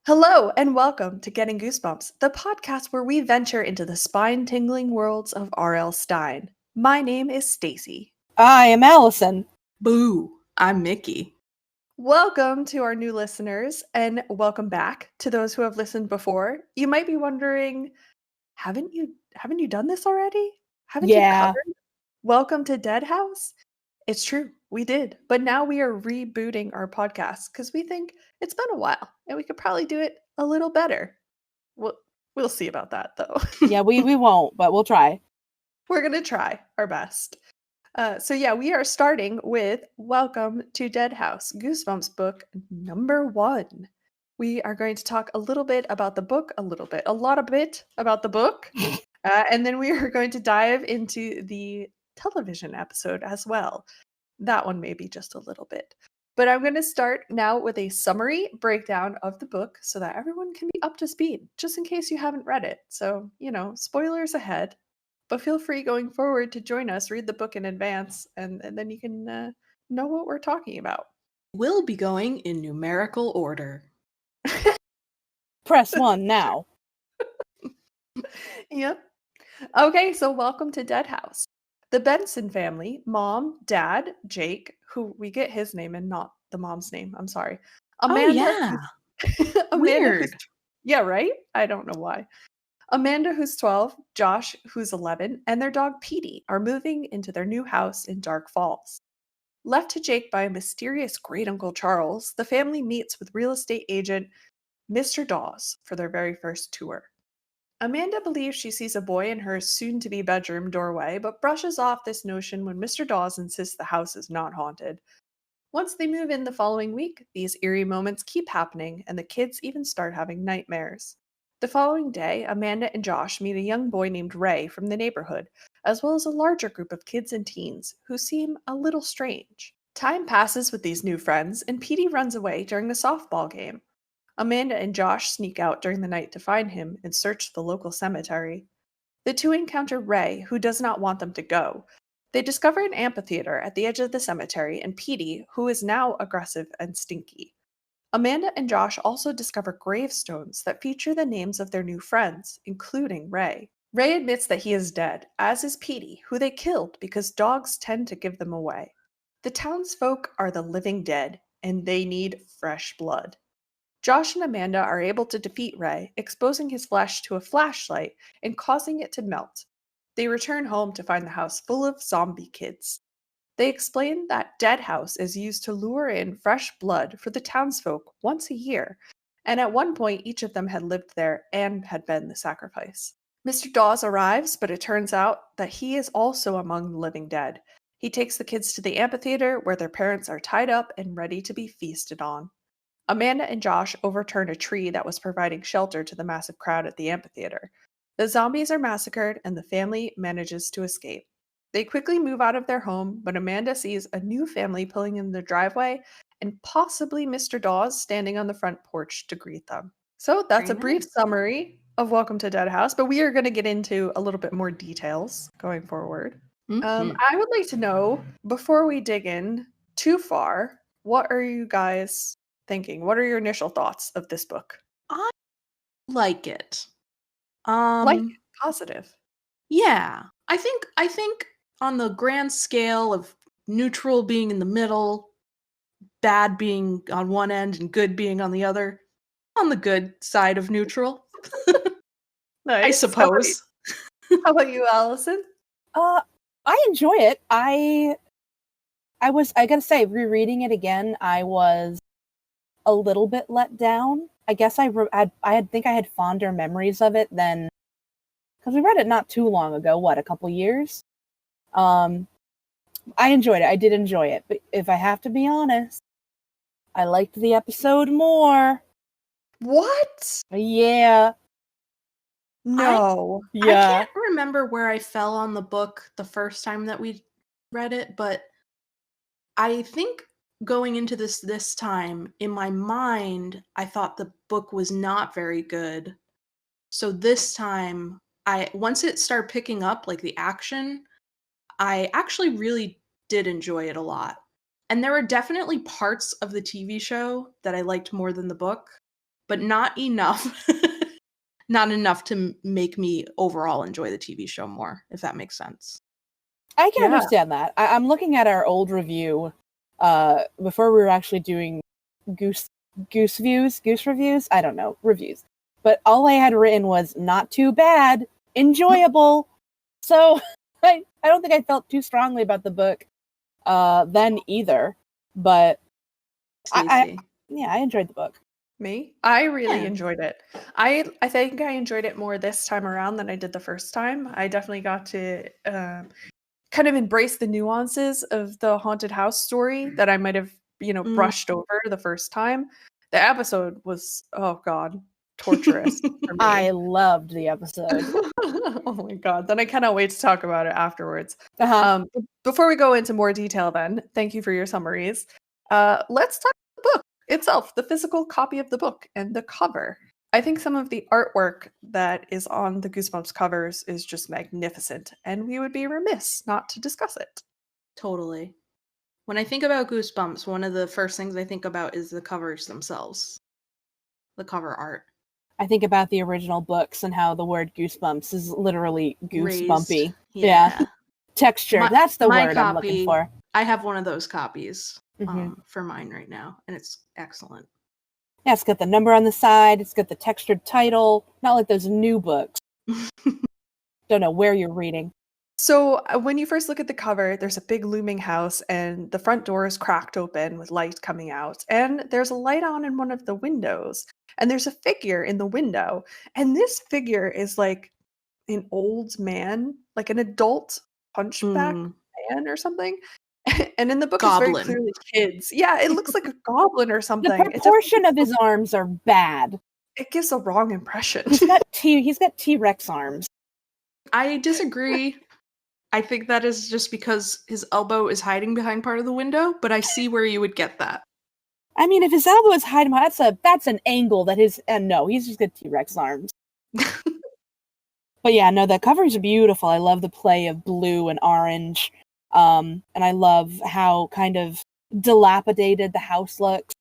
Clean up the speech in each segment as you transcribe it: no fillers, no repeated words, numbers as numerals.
Hello and welcome to Getting Goosebumps, the podcast where we venture into the spine-tingling worlds of R.L. Stine. My name is Stacy. I am Allison. Boo, I'm Mickey. Welcome to our new listeners and welcome back to those who have listened before. You might be wondering, haven't you done this already? Haven't you covered Welcome to Dead House? It's true, we did. But now we are rebooting our podcast because we think it's been a while and we could probably do it a little better. We'll see about that, though. Yeah, we won't, but we'll try. We're going to try our best. We are starting with Welcome to Dead House, Goosebumps book number 1. We are going to talk a little bit about the book, a lot about the book. And then we are going to dive into the television episode as well. That one maybe just a little bit. But I'm going to start now with a summary breakdown of the book so that everyone can be up to speed, just in case you haven't read it. So, spoilers ahead, but feel free going forward to join us, read the book in advance, and then you can know what we're talking about. We'll be going in numerical order. Press 1 now. Yep. Okay, so welcome to Dead House. The Benson family, mom, dad, Jake, who we get his name and not the mom's name. I'm sorry. Amanda. Weird. Yeah, right? I don't know why. Amanda, who's 12, Josh, who's 11, and their dog Petey are moving into their new house in Dark Falls. Left to Jake by a mysterious great uncle Charles, the family meets with real estate agent Mr. Dawes for their very first tour. Amanda believes she sees a boy in her soon-to-be bedroom doorway, but brushes off this notion when Mr. Dawes insists the house is not haunted. Once they move in the following week, these eerie moments keep happening, and the kids even start having nightmares. The following day, Amanda and Josh meet a young boy named Ray from the neighborhood, as well as a larger group of kids and teens who seem a little strange. Time passes with these new friends, and Petey runs away during a softball game. Amanda and Josh sneak out during the night to find him and search the local cemetery. The two encounter Ray, who does not want them to go. They discover an amphitheater at the edge of the cemetery and Petey, who is now aggressive and stinky. Amanda and Josh also discover gravestones that feature the names of their new friends, including Ray. Ray admits that he is dead, as is Petey, who they killed because dogs tend to give them away. The townsfolk are the living dead, and they need fresh blood. Josh and Amanda are able to defeat Ray, exposing his flesh to a flashlight and causing it to melt. They return home to find the house full of zombie kids. They explain that Dead House is used to lure in fresh blood for the townsfolk once a year, and at one point each of them had lived there and had been the sacrifice. Mr. Dawes arrives, but it turns out that he is also among the living dead. He takes the kids to the amphitheater where their parents are tied up and ready to be feasted on. Amanda and Josh overturn a tree that was providing shelter to the massive crowd at the amphitheater. The zombies are massacred and the family manages to escape. They quickly move out of their home, but Amanda sees a new family pulling in the driveway and possibly Mr. Dawes standing on the front porch to greet them. So that's a brief summary of Welcome to Dead House, but we are going to get into a little bit more details going forward. I would like to know, before we dig in too far, what are you guys thinking? What are your initial thoughts of this book? I like it. Positive. Yeah. I think on the grand scale of neutral being in the middle, bad being on one end and good being on the other, on the good side of neutral. Nice. I suppose. How about you, Allison? I enjoy it. I gotta say, rereading it again, I was a little bit let down. I guess I think I had fonder memories of it than, because we read it not too long ago. What, a couple years? I enjoyed it. I did enjoy it, but if I have to be honest, I liked the episode more. What? Yeah. No. I can't remember where I fell on the book the first time that we read it, but I think going into this time, in my mind, I thought the book was not very good. So this time, once it started picking up, like the action, I actually really did enjoy it a lot. And there were definitely parts of the TV show that I liked more than the book. but not enough. Not enough to make me overall enjoy the TV show more, if that makes sense. I can understand that. I'm looking at our old review before we were actually doing goose reviews. I don't know, reviews. But all I had written was not too bad, enjoyable. So I don't think I felt too strongly about the book then either. But I enjoyed the book. Me? I really enjoyed it. I think I enjoyed it more this time around than I did the first time. I definitely got to kind of embrace the nuances of the haunted house story that I might have, brushed over the first time. The episode was, oh God, torturous for me. I loved the episode. Oh my God. Then I cannot wait to talk about it afterwards. Uh-huh. Before we go into more detail then, thank you for your summaries. Let's talk about the book itself, the physical copy of the book and the cover. I think some of the artwork that is on the Goosebumps covers is just magnificent, and we would be remiss not to discuss it. Totally. When I think about Goosebumps, one of the first things I think about is the covers themselves. The cover art. I think about the original books and how the word goosebumps is literally goosebumpy. Raised. Yeah. Texture. That's the word copy, I'm looking for. I have one of those copies for mine right now, and it's excellent. Yeah, it's got the number on the side. It's got the textured title. Not like those new books. Don't know where you're reading. So when you first look at the cover, there's a big looming house, and the front door is cracked open with light coming out. And there's a light on in one of the windows. And there's a figure in the window. And this figure is like an old man, like an adult hunchback man or something. And in the book, it's very clearly kids. Yeah, it looks like a goblin or something. The proportion of his arms are bad. It gives a wrong impression. He's got T-Rex arms. I disagree. I think that is just because his elbow is hiding behind part of the window, but I see where you would get that. I mean, if his elbow is hiding, that's an angle that his. And no, he's just got T-Rex arms. But yeah, no, the covers are beautiful. I love the play of blue and orange. And I love how kind of dilapidated the house looks.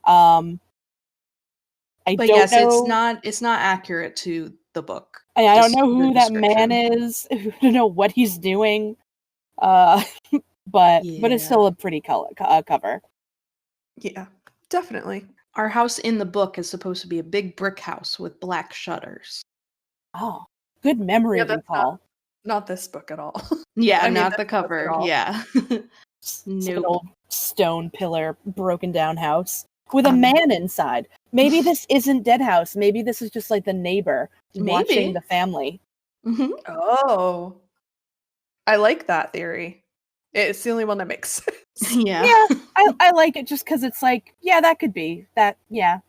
But it's not accurate to the book. I don't know who that man is. I don't know what he's doing. But it's still a pretty cover. Yeah, definitely. Our house in the book is supposed to be a big brick house with black shutters. Oh, good memory recall. Not this book at all. Yeah, not the cover. Yeah. Nope. An old stone pillar, broken down house with a man inside. Maybe this isn't Dead House. Maybe this is just like the neighbor watching the family. Mm-hmm. Oh, I like that theory. It's the only one that makes sense. Yeah. I like it just because it's like, yeah, that could be that. Yeah.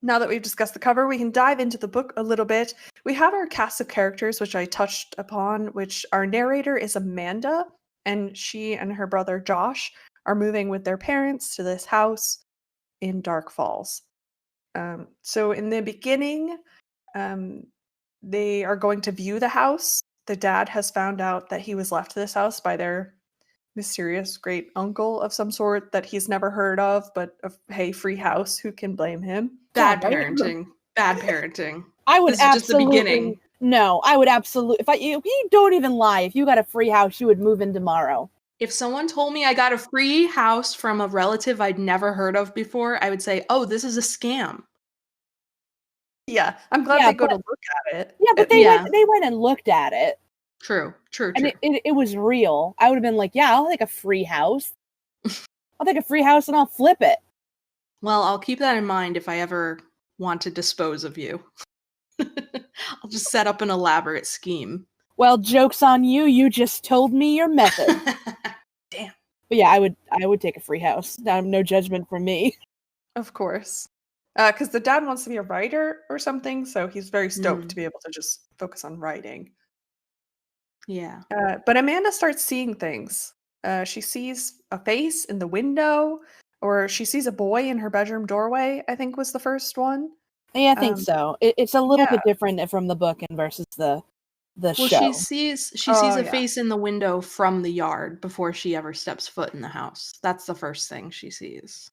Now that we've discussed the cover, we can dive into the book a little bit. We have our cast of characters, which I touched upon, which our narrator is Amanda, and she and her brother Josh are moving with their parents to this house in Dark Falls. So in the beginning, they are going to view the house. The dad has found out that he was left to this house by their mysterious great uncle of some sort that he's never heard of, but hey, free house, who can blame him? Bad parenting. Bad parenting. I would absolutely. Just the beginning. No, I would absolutely. If you don't even lie, if you got a free house, you would move in tomorrow. If someone told me I got a free house from a relative I'd never heard of before, I would say, "Oh, this is a scam." Yeah, I'm glad they go to look at it. Yeah, but they went and looked at it. True. And it was real. I would have been like, yeah, I'll take a free house. I'll take a free house and I'll flip it. Well, I'll keep that in mind if I ever want to dispose of you. I'll just set up an elaborate scheme. Well, joke's on you. You just told me your method. Damn. But yeah, I would take a free house. No judgment from me. Of course. Because the dad wants to be a writer or something, so he's very stoked to be able to just focus on writing. Yeah. But Amanda starts seeing things. She sees a face in the window, or she sees a boy in her bedroom doorway, I think was the first one. Yeah, I think so. It's a little bit different from the book and versus the show. She sees a face in the window from the yard before she ever steps foot in the house. That's the first thing she sees.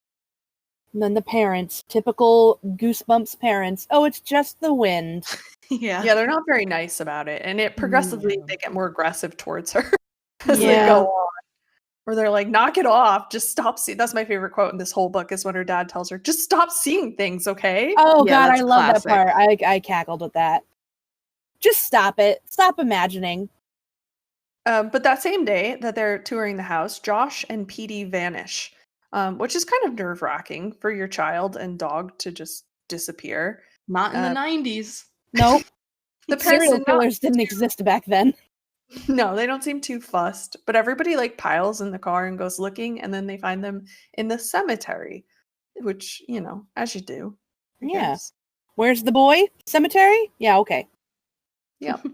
And then the parents, typical Goosebumps parents. Oh, it's just the wind. Yeah. Yeah, they're not very nice about it. And it progressively, they get more aggressive towards her as they Yeah. go on. Or they're like, knock it off. Just stop seeing. That's my favorite quote in this whole book is when her dad tells her, just stop seeing things, okay? Oh, Yeah, God, that's I love classic. that part. I cackled at that. Just stop it. Stop imagining. But that same day that they're touring the house, Josh and Petey vanish, which is kind of nerve-wracking for your child and dog to just disappear. Not in the 90s. Nope. The parents Serial did not killers didn't exist back then. No, they don't seem too fussed, but everybody like piles in the car and goes looking, and then they find them in the cemetery, which, you know, as you do. I Yeah. guess. Where's the boy? Cemetery? Yeah, okay. Yep.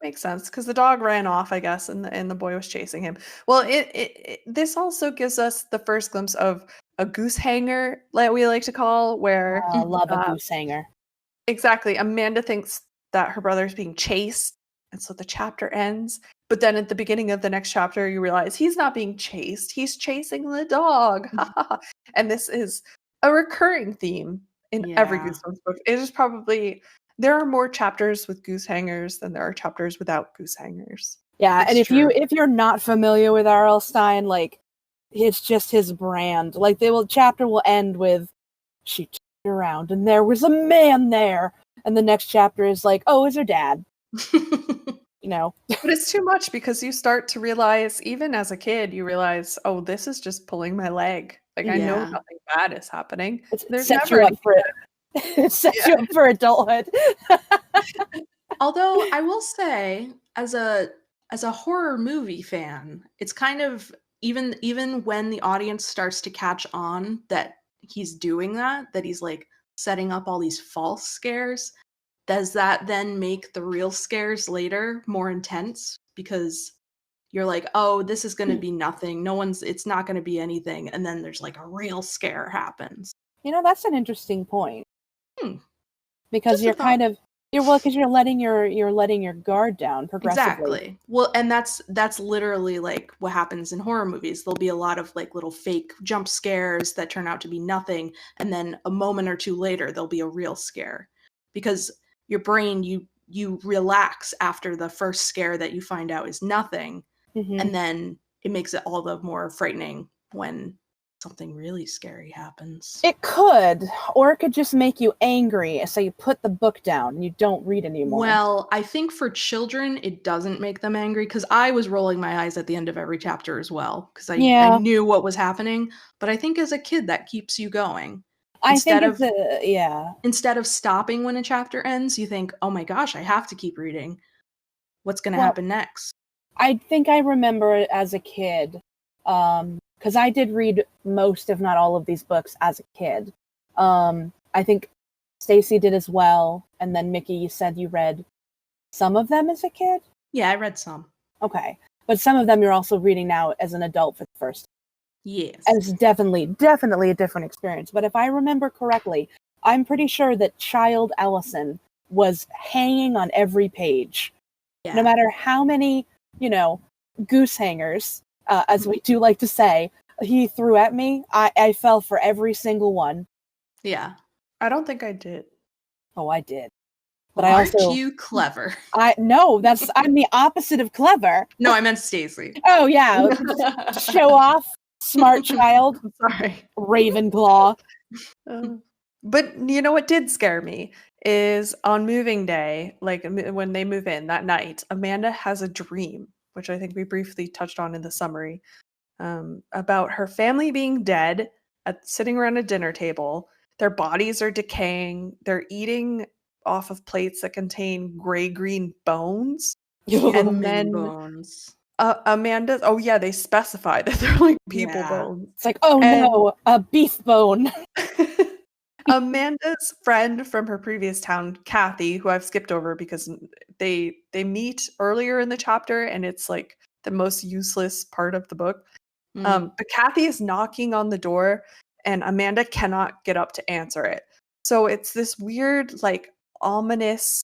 Makes sense because the dog ran off, I guess, and the boy was chasing him. Well, this also gives us the first glimpse of a goose hanger, like we like to call, where Love a goose hanger. exactly Amanda thinks that her brother's being chased, and so the chapter ends. But then at the beginning of the next chapter, you realize he's not being chased; he's chasing the dog. And this is a recurring theme in every Yeah. Goosebumps book. It is probably there are more chapters with goose hangers than there are chapters without goose hangers. Yeah, It's and true. if you're not familiar with R.L. Stine, like it's just his brand. Like chapter will end with she turned around and there was a man there, and the next chapter is like, oh, it's her dad. You know. But it's too much because you start to realize, even as a kid, you realize, oh, this is just pulling my leg. Like I know Yeah. nothing bad is happening. It There's sets never you up anything for it. It sets you up for adulthood. Although I will say, as a horror movie fan, it's kind of even when the audience starts to catch on that he's doing that he's like setting up all these false scares, does that then make the real scares later more intense? Because you're like, oh, this is going to be nothing. It's not going to be anything. And then there's like a real scare happens. You know, that's an interesting point. Hmm. Because Just a you're thought. kind of because you're letting your guard down progressively. Exactly. Well, and that's literally like what happens in horror movies. There'll be a lot of like little fake jump scares that turn out to be nothing, and then a moment or two later there'll be a real scare. Because your brain you relax after the first scare that you find out is nothing, Mhm. and then it makes it all the more frightening when something really scary happens. It could, or it could just make you angry, so you put the book down and you don't read anymore. Well, I think for children, it doesn't make them angry, because I was rolling my eyes at the end of every chapter as well, because I knew what was happening. But I think as a kid, that keeps you going. Instead of stopping when a chapter ends, you think, oh my gosh, I have to keep reading. What's going to happen next? I think I remember it as a kid, because I did read most, if not all, of these books as a kid. I think Stacy did as well, and then Mickey, you said you read some of them as a kid? Yeah, I read some. Okay. But some of them you're also reading now as an adult for the first time. Yes. And it's definitely a different experience. But if I remember correctly, I'm pretty sure that Child Ellison was hanging on every page. Yeah. No matter how many, goose hangers, as we do like to say, he threw at me, I fell for every single one. Yeah. I don't think I did. Oh, I did. But Well, I aren't also you clever? I'm the opposite of clever. No, I meant Stacy. Oh yeah, show off, smart child. Sorry, Ravenclaw. But you know what did scare me is on moving day, like when they move in that night, Amanda has a dream, which I think we briefly touched on in the summary, about her family being dead, sitting around a dinner table. Their bodies are decaying. They're eating off of plates that contain gray-green bones. And then bones. Amanda, oh yeah, they specify that they're like people Yeah. bones. It's like, oh no, a beef bone. Amanda's friend from her previous town, Kathy, who I've skipped over because they meet earlier in the chapter and it's like the most useless part of the book. But Kathy is knocking on the door and Amanda cannot get up to answer it. So it's this weird, like ominous,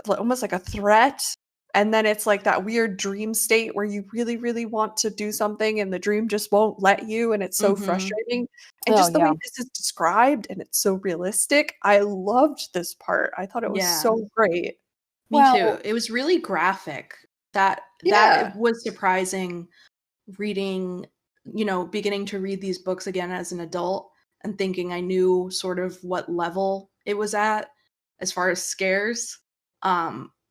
almost like a threat And then it's like that weird dream state where you really, really want to do something and the dream just won't let you. And it's so frustrating. And just the way this is described and it's so realistic. I loved this part. I thought it was so great. Me too. It was really graphic. That was surprising reading, beginning to read these books again as an adult and thinking I knew sort of what level it was at as far as scares.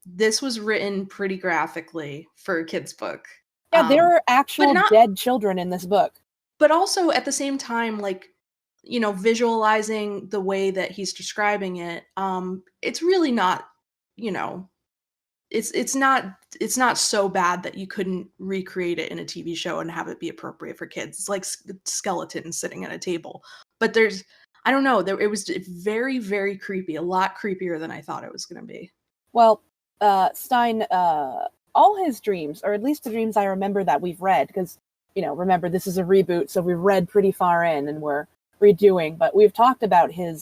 This was written pretty graphically for a kid's book. Yeah, there are actual dead children in this book. But also at the same time, like, visualizing the way that he's describing it, it's really not, it's not so bad that you couldn't recreate it in a TV show and have it be appropriate for kids. It's like skeletons sitting at a table. But I don't know, it was very, very creepy, a lot creepier than I thought it was going to be. Well, Stein, all his dreams, or at least the dreams I remember that we've read, because, remember, this is a reboot, so we've read pretty far in and we're redoing, but we've talked about his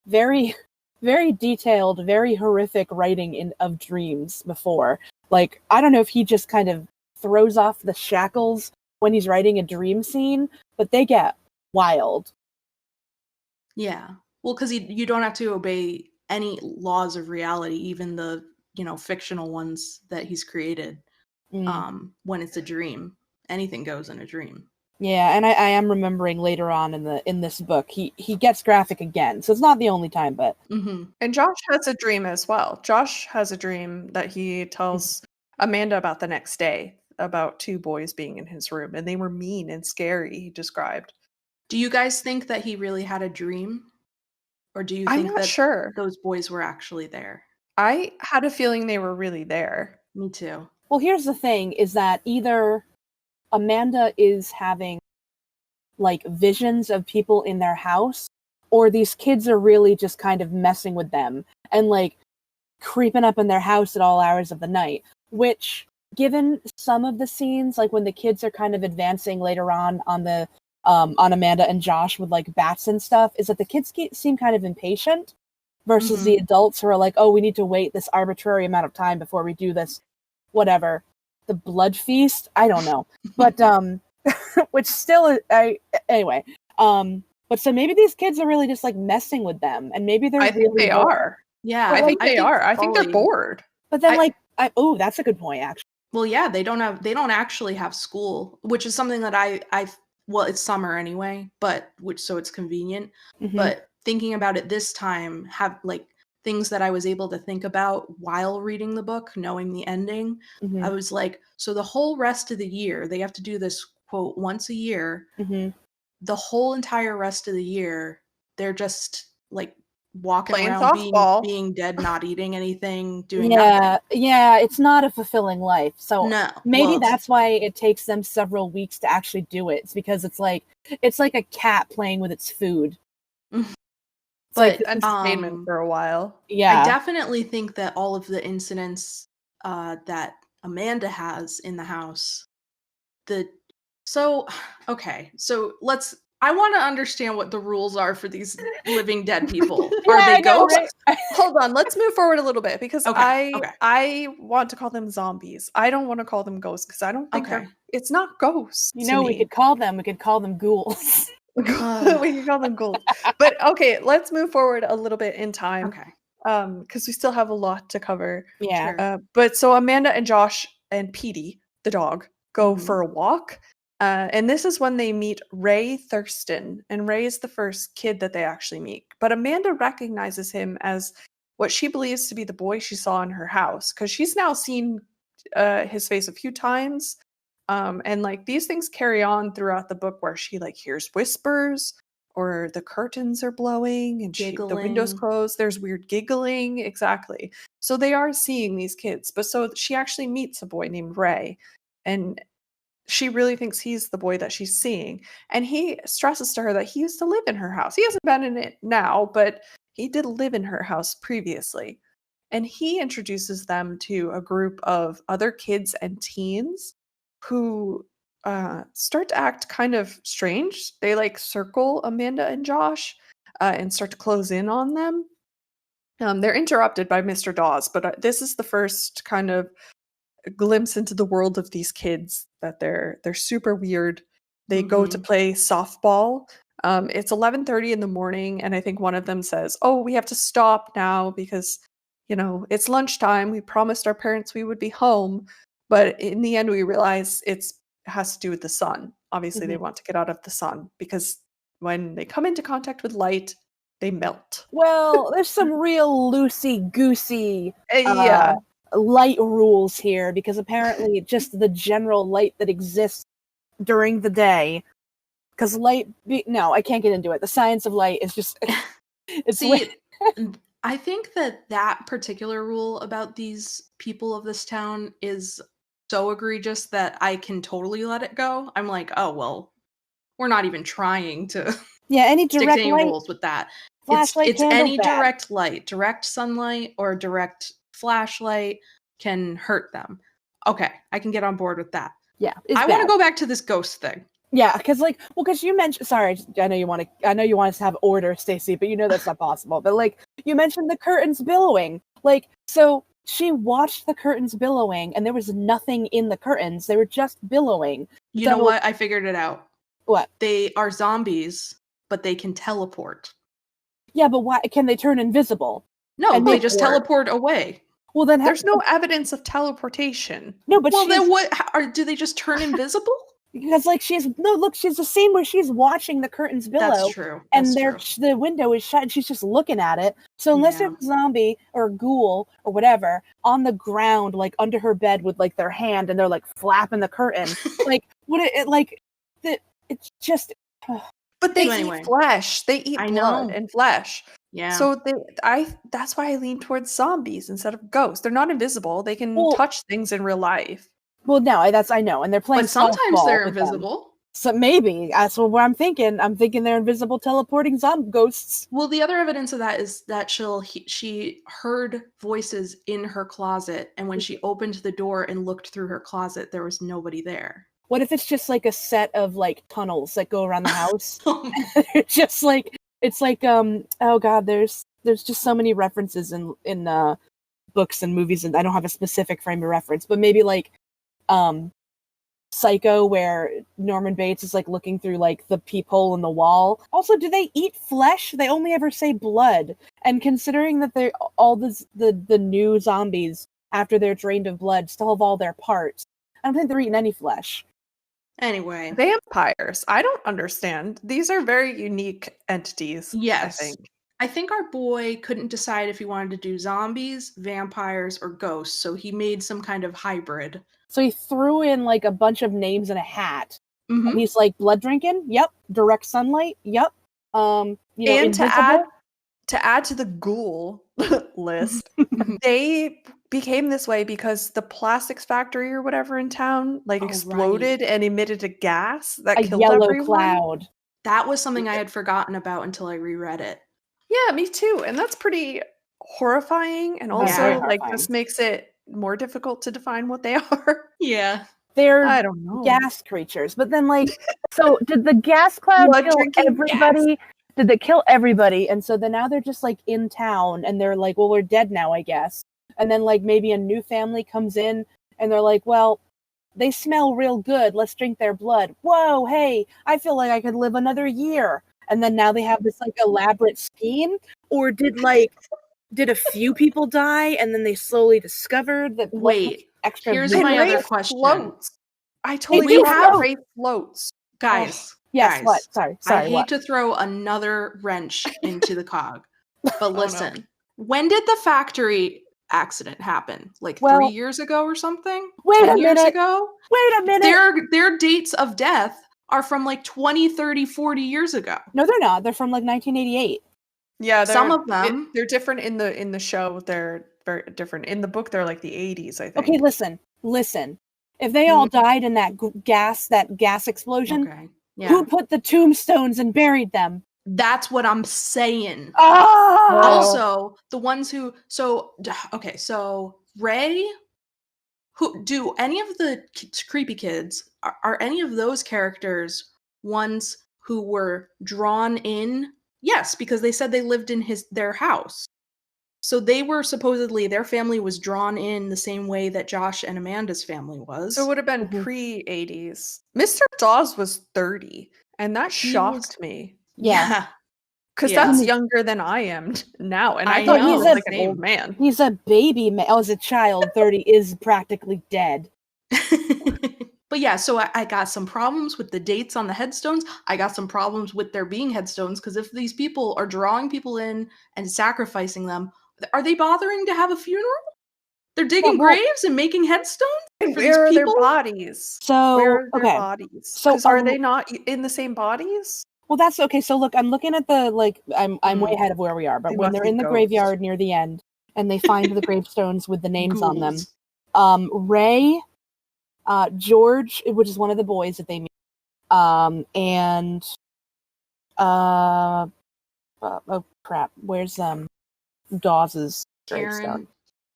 very, very detailed, very horrific writing of dreams before. Like, I don't know if he just kind of throws off the shackles when he's writing a dream scene, but they get wild. Yeah. Well, because you don't have to obey any laws of reality, even the fictional ones that he's created. When it's a dream, anything goes in a dream. Yeah, and I am remembering later on in this book he gets graphic again, so it's not the only time, but And Josh has a dream as well. Josh has a dream that he tells Amanda about the next day, about 2 boys being in his room, and they were mean and scary, he described. Do you guys think that he really had a dream? Or do you think that those boys were actually there? I had a feeling they were really there. Me too. Well, here's the thing, is that either Amanda is having, like, visions of people in their house, or these kids are really just kind of messing with them and, like, creeping up in their house at all hours of the night, which, given some of the scenes, like when the kids are kind of advancing later on the on Amanda and Josh with, like, bats and stuff, is that the kids seem kind of impatient versus the adults who are like, oh, we need to wait this arbitrary amount of time before we do this, whatever, the blood feast? I don't know. But, which still, anyway. But so maybe these kids are really just, like, messing with them, and maybe they're think they are. Yeah, I think they are. I think they're bored. But then, that's a good point, actually. Well, yeah, they don't actually have school, which is something that well, it's summer anyway, so it's convenient. But thinking about it this time, have, like, things that I was able to think about while reading the book, knowing the ending, I was like, so the whole rest of the year, they have to do this, quote, once a year. The whole entire rest of the year, they're just, like, walking playing around softball, being dead, not eating anything, doing nothing. Yeah, it's not a fulfilling life. So no, maybe that's why it takes them several weeks to actually do it. It's because it's like a cat playing with its food. It's like entertainment for a while. Yeah, I definitely think that all of the incidents that Amanda has in the house, I want to understand what the rules are for these living dead people. Are they ghosts? Right? Hold on, let's move forward a little bit, because I want to call them zombies. I don't want to call them ghosts, because I don't think it's not ghosts. We could call them ghouls. We could call them ghouls. But okay, let's move forward a little bit in time. Okay. Because we still have a lot to cover. Yeah. Sure. But so Amanda and Josh and Petey, the dog, go for a walk. And this is when they meet Ray Thurston. And Ray is the first kid that they actually meet. But Amanda recognizes him as what she believes to be the boy she saw in her house, because she's now seen his face a few times. And, like, these things carry on throughout the book, where she, like, hears whispers, or the curtains are blowing and the windows closed. There's weird giggling. Exactly. So they are seeing these kids. But so she actually meets a boy named Ray. And she really thinks he's the boy that she's seeing. And he stresses to her that he used to live in her house. He hasn't been in it now, but he did live in her house previously. And he introduces them to a group of other kids and teens who start to act kind of strange. They, like, circle Amanda and Josh and start to close in on them. They're interrupted by Mr. Dawes, but this is the first kind of glimpse into the world of these kids, that they're super weird. They go to play softball. It's 11:30 in the morning, and I think one of them says, "Oh, we have to stop now because, it's lunchtime. We promised our parents we would be home." But in the end, we realize it has to do with the sun. Obviously, they want to get out of the sun because when they come into contact with light, they melt. Well, there's some real loosey-goosey Yeah. light rules here, because apparently just the general light that exists during the day, because no, I can't get into it. The science of light is just See, I think that particular rule about these people of this town is so egregious that I can totally let it go. I'm like, oh well, we're not even trying to any stick to direct any light, rules with that. flashlight, It's candle, any bad. direct light, direct sunlight or direct flashlight can hurt them. Okay, I can get on board with that. Yeah, I want to go back to this ghost thing. Yeah, because you mentioned. Sorry, I know you want us to have order, Stacey, but that's not possible. But you mentioned the curtains billowing. So she watched the curtains billowing, and there was nothing in the curtains. They were just billowing. You know what? I figured it out. What? They are zombies, but they can teleport. Yeah, but why can they turn invisible? No, they just teleport away. Well, then there's no evidence of teleportation. No, but then what? Do they just turn invisible? Because she's a scene where she's watching the curtains billow. That's true. And the window is shut, and she's just looking at it. So unless there's a zombie or a ghoul or whatever on the ground, under her bed with their hand, and they're flapping the curtain, it's just. But they eat flesh. They eat blood and flesh. Yeah. So that's why I lean towards zombies instead of ghosts. They're not invisible. They can touch things in real life. Well, no, I know, and they're playing. But sometimes they're invisible. So maybe that's what I'm thinking. I'm thinking they're invisible, teleporting zombie ghosts. Well, the other evidence of that is that she heard voices in her closet, and when she opened the door and looked through her closet, there was nobody there. What if it's just a set of tunnels that go around the house? It's just it's oh god, there's just so many references in books and movies, and I don't have a specific frame of reference, but maybe Psycho, where Norman Bates is looking through the peephole in the wall. Also, do they eat flesh? They only ever say blood. And considering that they're all the new zombies, after they're drained of blood, still have all their parts, I don't think they're eating any flesh. Anyway, vampires. I don't understand. These are very unique entities. Yes. I think our boy couldn't decide if he wanted to do zombies, vampires, or ghosts, so he made some kind of hybrid. So he threw in a bunch of names in a hat. Mm-hmm. And he's blood drinking? Yep. Direct sunlight? Yep. And to add to the ghoul list, they became this way because the plastics factory or whatever in town exploded and emitted a gas that killed yellow everyone. Cloud. That was something I had forgotten about until I reread it. Yeah, me too. And that's pretty horrifying. And also, this makes it more difficult to define what they are. Yeah. They're I don't know. Gas creatures. But then, so did the gas cloud kill everybody? Gas. Did they kill everybody? And so then now they're just, in town, and they're well, we're dead now, I guess. And then, maybe a new family comes in, and they're well, they smell real good. Let's drink their blood. Whoa, hey, I feel like I could live another year. And then now they have this elaborate scheme? Or did a few people die and then they slowly discovered that extra? Here's my other question. Floats. I totally have Wraith floats. Guys. Yes, guys, what? Sorry. I hate to throw another wrench into the cog. But listen, when did the factory accident happen? 3 years ago or something? Wait 10 a years minute. ago? Wait a minute. Their dates of death are from 20, 30, 40 years ago. No, they're not. They're from 1988. Yeah, some of them. They're different in the show. They're very different. In the book, they're the 80s, I think. Okay, listen. If they all died in that gas explosion, who put the tombstones and buried them? That's what I'm saying. Oh! Also, the ones who so Ray, who do any of the creepy kids are any of those characters ones who were drawn in? Yes, because they said they lived in their house. So they were supposedly, their family was drawn in the same way that Josh and Amanda's family was. So it would have been pre-80s. Mr. Dawes was 30, and that shocked me. Yeah. Because Yeah. that's younger than I am now, and I I thought he know. was like an old man. He's a baby man. As a child, 30 is practically dead. But yeah, so I got some problems with the dates on the headstones. I got some problems with there being headstones, because if these people are drawing people in and sacrificing them, are they bothering to have a funeral? They're digging graves and making headstones And for these where are their people? bodies? So, where are their okay. bodies? So, Because are they not in the same bodies? Well, that's okay. So look, I'm looking at the, like, I'm way ahead of where we are, but They when must they're be in the ghosts. graveyard near the end and they find the gravestones with the names on them, Ghouls. Ray, George, which is one of the boys that they meet, and oh crap, where's Dawes's gravestone?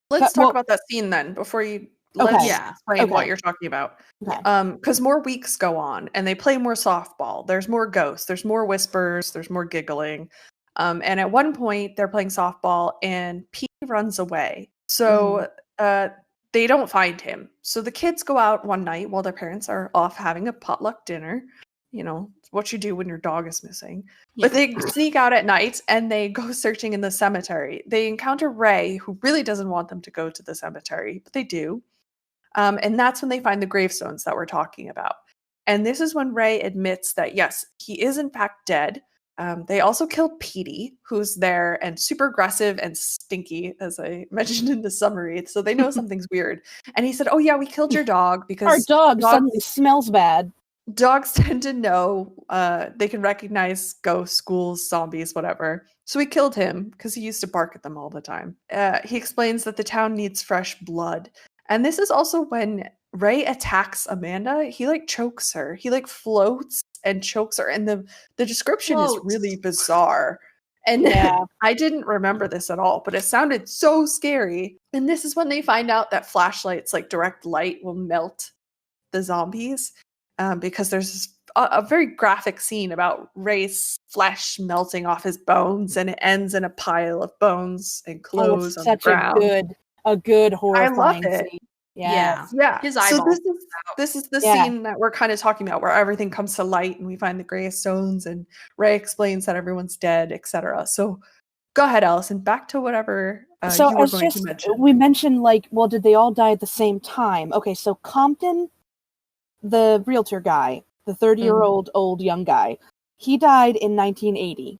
Let's talk about that scene then before you let's explain what you're talking about. Because more weeks go on and they play more softball. There's more ghosts, there's more whispers, there's more giggling. And at one point they're playing softball and Pete runs away. So they don't find him. So the kids go out one night while their parents are off having a potluck dinner. You know, what you do when your dog is missing. Yeah. But they sneak out at night and they go searching in the cemetery. They encounter Ray, who really doesn't want them to go to the cemetery, but they do. And that's when they find the gravestones that we're talking about. And this is when Ray admits that, yes, he is in fact dead. They also killed Petey, who's there and super aggressive and stinky, as I mentioned in the summary. So they know something's weird. And he said, "Oh yeah, we killed your dog because our dog suddenly smells bad." Dogs tend to know, they can recognize ghosts, ghouls, zombies, whatever. So we killed him because he used to bark at them all the time. He explains that the town needs fresh blood. And this is also when Ray attacks Amanda. He like chokes her. He like floats and chokes her. And the description is really bizarre. And I didn't remember this at all, but it sounded so scary. And this is when they find out that flashlights, like direct light, will melt the zombies. Because there's a very graphic scene about Ray's flesh melting off his bones, and it ends in a pile of bones and clothes on the ground. Such a good horrifying I love it. scene. Yeah. His eyeballs. So this is the scene that we're kind of talking about, where everything comes to light and we find the gravestones, and Ray explains that everyone's dead, etc. So go ahead, Allison. Back to whatever you were going to mention. We mentioned, like, well, did they all die at the same time? Okay, so Compton, the realtor guy, the 30-year-old old young guy, he died in 1980.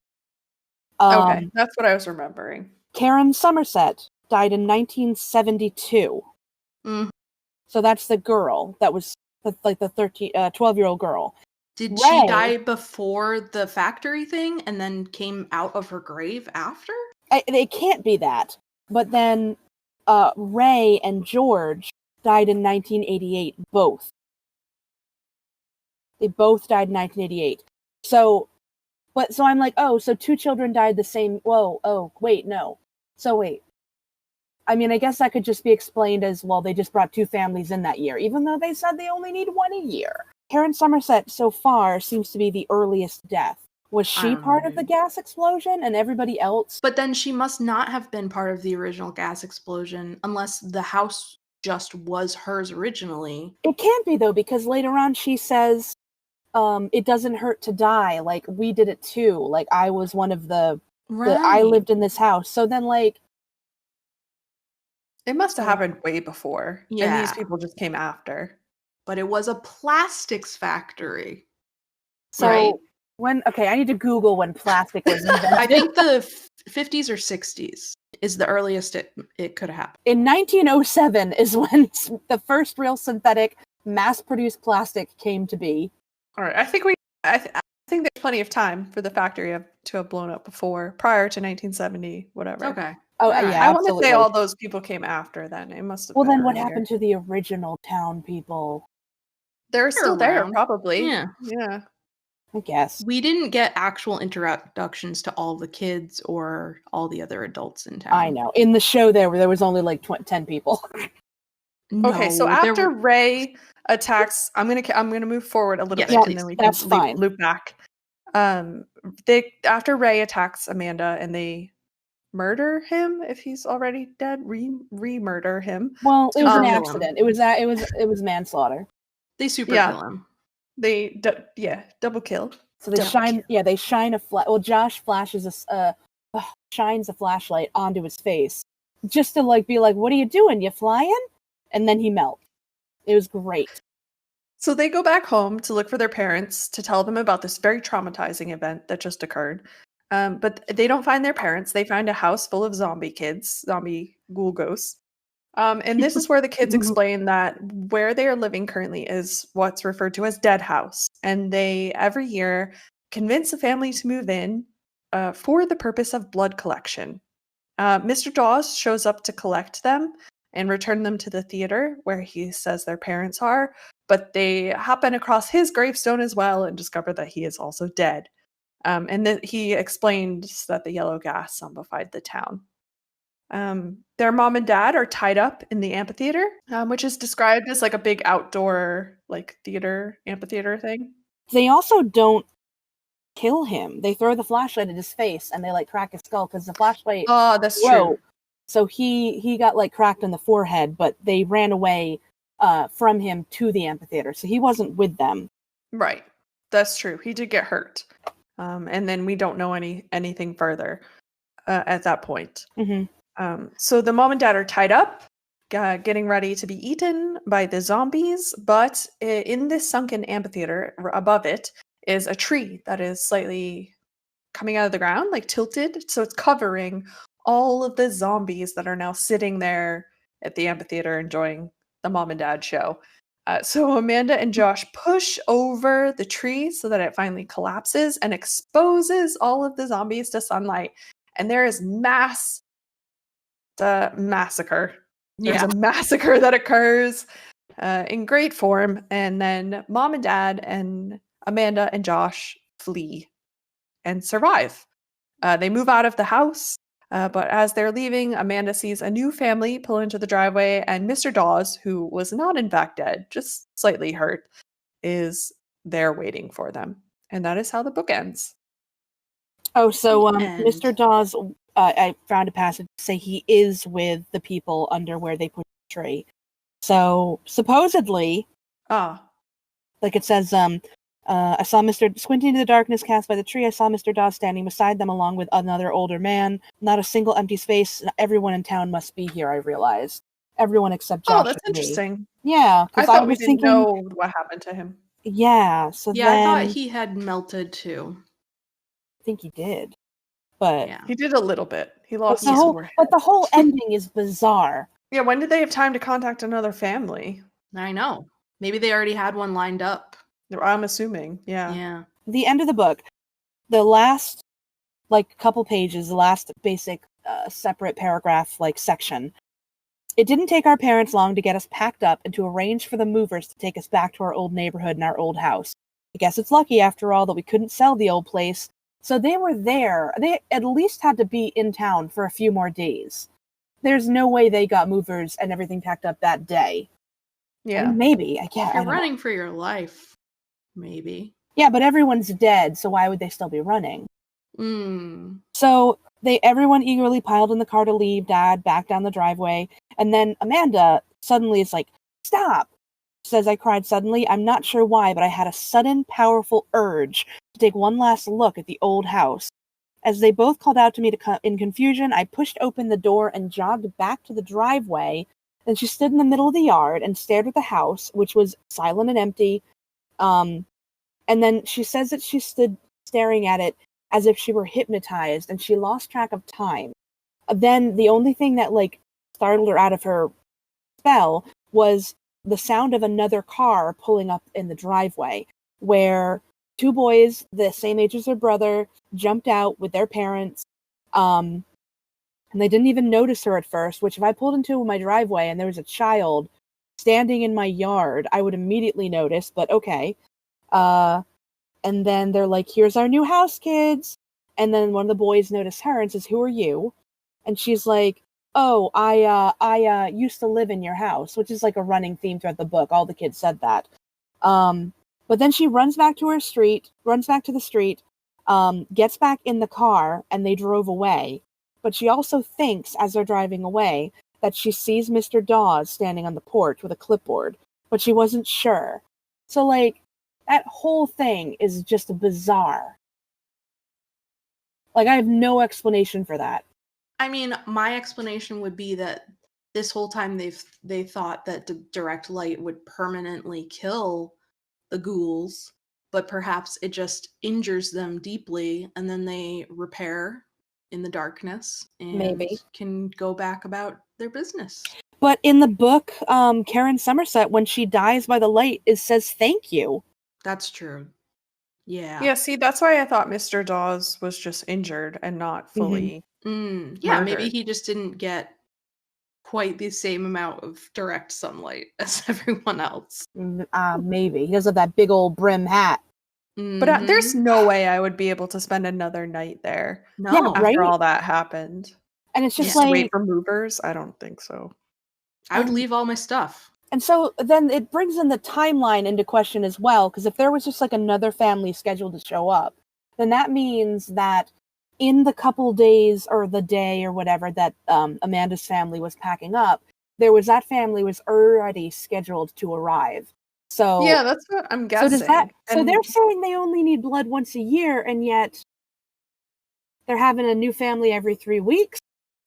Okay, that's what I was remembering. Karen Somerset died in 1972. So that's the girl that was like the 12-year-old girl. Did she die before the factory thing and then came out of her grave after? It can't be that. But then Ray and George died in 1988, both. They both died in 1988. So I'm like, oh, so two children died the same. Whoa, oh, wait, no. So wait. I mean, I guess that could just be explained as, well, they just brought two families in that year, even though they said they only need one a year. Karen Somerset, so far, seems to be the earliest death. Was she part of the gas explosion and everybody else? But then she must not have been part of the original gas explosion unless the house just was hers originally. It can't be, though, because later on she says, it doesn't hurt to die. Like, we did it too. Like, I was one of I lived in this house. So then, like, it must have happened way before. Yeah. And these people just came after. But it was a plastics factory. So I need to Google when plastic was invented. I think the 50s or 60s is the earliest it could have happened. In 1907 is when the first real synthetic mass-produced plastic came to be. All right, I think there's plenty of time for the factory to have blown up prior to 1970, whatever. Okay. Oh, yeah, I want to say all those people came after then. It must have been then what earlier. happened to the original town people? They're still there, probably. Yeah. I guess. We didn't get actual introductions to all the kids or all the other adults in town. I know. In the show there was only like 10 people. Okay, so after Ray attacks, I'm gonna move forward a little bit, and then we can loop back. After Ray attacks Amanda and they murder him if he's already dead, re-murder him. Well, it was an kill him. accident. It was manslaughter. They super Yeah. kill him. They double kill. So they shine a well, Josh shines a flashlight onto his face just to like be like, "What are you doing? You flying?" And then he melts. It was great. So they go back home to look for their parents to tell them about this very traumatizing event that just occurred. But they don't find their parents. They find a house full of zombie kids, zombie ghoul ghosts. And this is where the kids explain that where they are living currently is what's referred to as Dead House. And they, every year, convince a family to move in for the purpose of blood collection. Mr. Dawes shows up to collect them and return them to the theater where he says their parents are, but they happen across his gravestone as well and discover that he is also dead. And that he explains that the yellow gas zombified the town. Their mom and dad are tied up in the amphitheater, which is described as like a big outdoor like theater amphitheater thing. They also don't kill him. They throw the flashlight at his face and they like crack his skull because the flashlight Oh, that's broke. true. So he got like cracked in the forehead, but they ran away from him to the amphitheater. So he wasn't with them. Right. That's true. He did get hurt. And then we don't know anything further at that point. Mm-hmm. So the mom and dad are tied up, getting ready to be eaten by the zombies. But in this sunken amphitheater, above it, is a tree that is slightly coming out of the ground, like tilted. So it's covering all of the zombies that are now sitting there at the amphitheater enjoying the mom and dad show. So Amanda and Josh push over the tree so that it finally collapses and exposes all of the zombies to sunlight. And there is massacre. There's a massacre that occurs in great form. And then mom and dad and Amanda and Josh flee and survive. They move out of the house. But as they're leaving, Amanda sees a new family pull into the driveway, and Mr. Dawes, who was not in fact dead, just slightly hurt, is there waiting for them. And that is how the book ends. Oh, so Mr. Dawes, I found a passage to say he is with the people under where they put the tree. So supposedly, like it says, I saw Mr. Squinting into the darkness cast by the tree. I saw Mr. Dawes standing beside them along with another older man. Not a single empty space. Everyone in town must be here, I realized. Everyone except Josh. Oh, that's interesting. Yeah. I thought we didn't know what happened to him. Yeah. So yeah, then, I thought he had melted too. I think he did. But yeah. He did a little bit. He lost his forehead. But the whole ending is bizarre. Yeah, when did they have time to contact another family? I know. Maybe they already had one lined up. I'm assuming, Yeah. The end of the book, the last, like, couple pages, the last basic separate paragraph, like, section. It didn't take our parents long to get us packed up and to arrange for the movers to take us back to our old neighborhood and our old house. I guess it's lucky, after all, that we couldn't sell the old place. So they were there. They at least had to be in town for a few more days. There's no way they got movers and everything packed up that day. Yeah. I mean, maybe. I can't. If you're running for your life, maybe. Yeah, but everyone's dead, so why would they still be running? So everyone eagerly piled in the car to leave Dad back down the driveway, and then Amanda suddenly is like, "Stop!" Says, I cried suddenly. I'm not sure why, but I had a sudden, powerful urge to take one last look at the old house. As they both called out to me in confusion, I pushed open the door and jogged back to the driveway. Then she stood in the middle of the yard and stared at the house, which was silent and empty. And then she says that she stood staring at it as if she were hypnotized, and she lost track of time. Then the only thing that, like, startled her out of her spell was the sound of another car pulling up in the driveway, where two boys, the same age as their brother, jumped out with their parents, and they didn't even notice her at first, which if I pulled into my driveway and there was a child standing in my yard, I would immediately notice, but okay. And then they're like, here's our new house, kids. And then one of the boys noticed her and says, who are you? And she's like, oh, I used to live in your house, which is like a running theme throughout the book. All the kids said that. But then she runs back to the street, gets back in the car, and they drove away. but she also thinks, as they're driving away, that she sees Mr. Dawes standing on the porch with a clipboard, but she wasn't sure. So, like, that whole thing is just bizarre. Like, I have no explanation for that. I mean, my explanation would be that this whole time they thought that the direct light would permanently kill the ghouls, but perhaps it just injures them deeply, and then they repair in the darkness and Maybe. can go back about their business. But in the book, Karen Somerset, when she dies by the light, it says thank you. That's true. Yeah. Yeah, see, that's why I thought Mr. Dawes was just injured and not fully. Yeah, maybe Murdered. he just didn't get quite the same amount of direct sunlight as everyone else. Maybe. He does have that big old brim hat. But there's no way I would be able to spend another night there No. after right? all that happened. And it's just Just to like... wait for movers? I don't think so. I would leave all my stuff. And so then it brings in the timeline into question as well, because if there was just like another family scheduled to show up, then that means that in the couple days or the day or whatever that Amanda's family was packing up, that family was already scheduled to arrive. So Yeah, that's what I'm guessing. So they're saying they only need blood once a year, and yet they're having a new family every 3 weeks?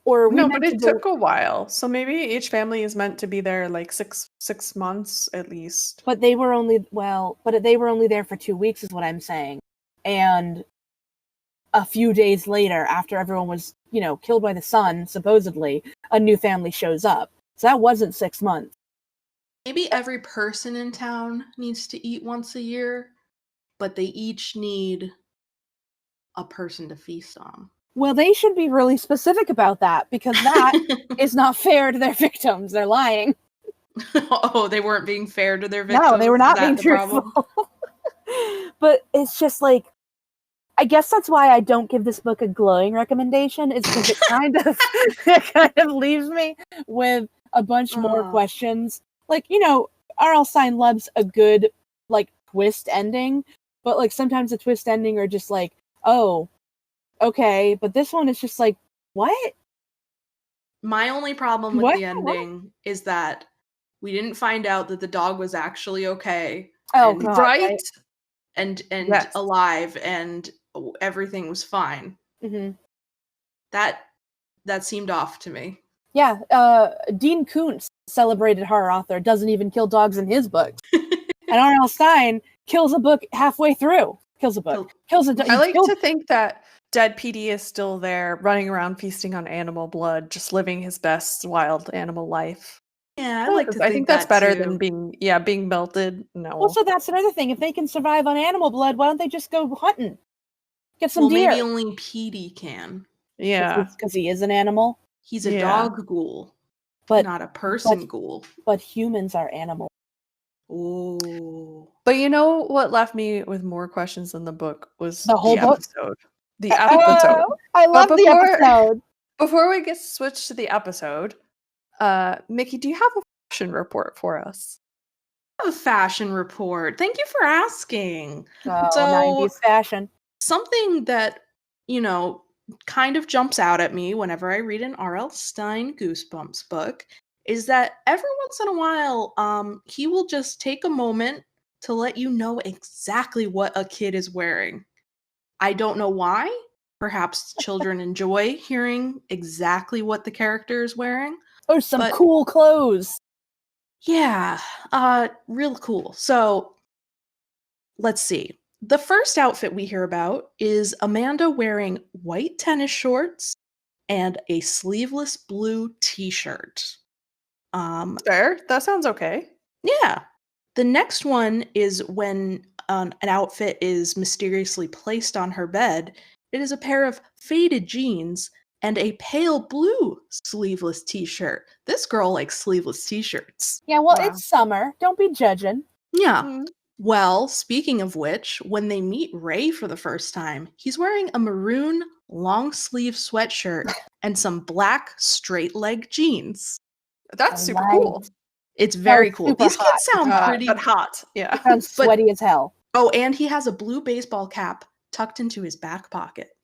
Or no, but it took a while. So maybe each family is meant to be there like six months at least. But they were only there for 2 weeks is what I'm saying. And a few days later, after everyone was, killed by the sun, supposedly, a new family shows up. So that wasn't 6 months. Maybe every person in town needs to eat once a year, but they each need a person to feast on. Well, they should be really specific about that, because that is not fair to their victims. They're lying. Oh, they weren't being fair to their victims? No, they were not being truthful. But it's just like, I guess that's why I don't give this book a glowing recommendation, is because it kind of leaves me with a bunch more questions. Like, R.L. Stine loves a good, like, twist ending, but, like, sometimes the twist ending are just like, oh, okay, but this one is just like, what? My only problem with the ending is that we didn't find out that the dog was actually okay. Oh, and, God, right? And yes. alive, and everything was fine. Mm-hmm. That seemed off to me. Yeah, Dean Koontz, celebrated horror author, doesn't even kill dogs in his books. And R.L. Stine kills a book halfway through. Kills a book. Kills a dog. I like to think that dead PD is still there, running around feasting on animal blood, just living his best wild animal life. Yeah, I think that's better than being melted. No. Also, that's another thing. If they can survive on animal blood, why don't they just go hunting? Get some deer. Maybe only PD can. Yeah. Because he is an animal. He's a dog ghoul, but not a person ghoul. But humans are animals. Oh. But you know what left me with more questions than the book was the whole book? Episode. The episode. I love the episode. Before we get switched to the episode, Mickey, do you have a fashion report for us? I have a fashion report. Thank you for asking. Oh, so, 90s fashion. Something that, kind of jumps out at me whenever I read an R.L. Stine Goosebumps book is that every once in a while, he will just take a moment to let you know exactly what a kid is wearing. I don't know why. Perhaps children enjoy hearing exactly what the character is wearing. Or some cool clothes. Yeah, real cool. So, let's see. The first outfit we hear about is Amanda wearing white tennis shorts and a sleeveless blue t-shirt. Fair. That sounds okay. Yeah. The next one is when an outfit is mysteriously placed on her bed. It is a pair of faded jeans and a pale blue sleeveless t-shirt. This girl likes sleeveless t-shirts. Yeah, well, It's summer. Don't be judging. Yeah. Mm-hmm. Well, speaking of which, when they meet Ray for the first time, he's wearing a maroon long-sleeve sweatshirt and some black straight-leg jeans. That's super cool. It's very cool. These kids sound pretty hot. Yeah. He sounds sweaty as hell. Oh, and he has a blue baseball cap tucked into his back pocket.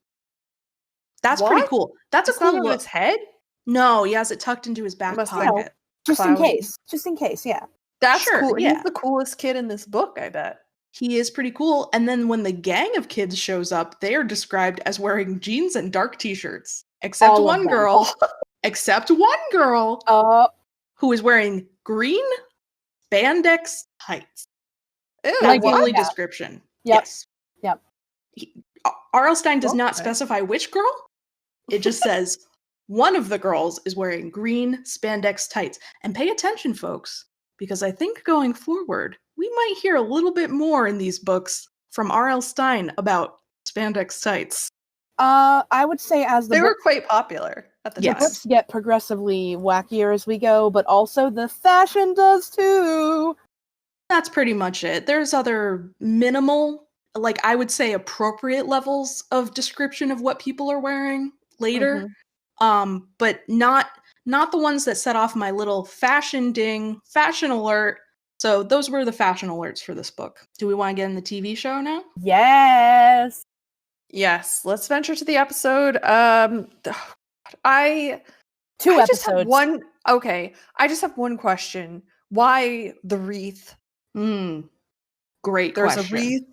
That's What? pretty cool. That's It's a cool not on look. his head? No, he has it tucked into his back Must have pocket. been Just in cloudy. case. Just in case, yeah. That's Sure, cool. yeah. He's the coolest kid in this book, I bet. He is pretty cool. And then when the gang of kids shows up, they are described as wearing jeans and dark t-shirts. Except All of one them. girl. Except one girl who is wearing green spandex tights. Ew, That's the what? only Yeah. description. Yep. Yes. Yep. R.L. Stine does not Okay. specify which girl. It just says one of the girls is wearing green spandex tights. And pay attention, folks, because I think going forward, we might hear a little bit more in these books from R.L. Stine about spandex tights. I would say as the They were quite popular at the Yes. time. books get progressively wackier as we go, but also the fashion does too. That's pretty much it. There's other minimal, like I would say appropriate levels of description of what people are wearing later. But not the ones that set off my little fashion ding, fashion alert. So those were the fashion alerts for this book. Do we want to get in the TV show now? Yes. Yes, let's venture to the episode. I just have Episodes. one. Okay, I just have one question. Why the wreath? Great There's question. a wreath.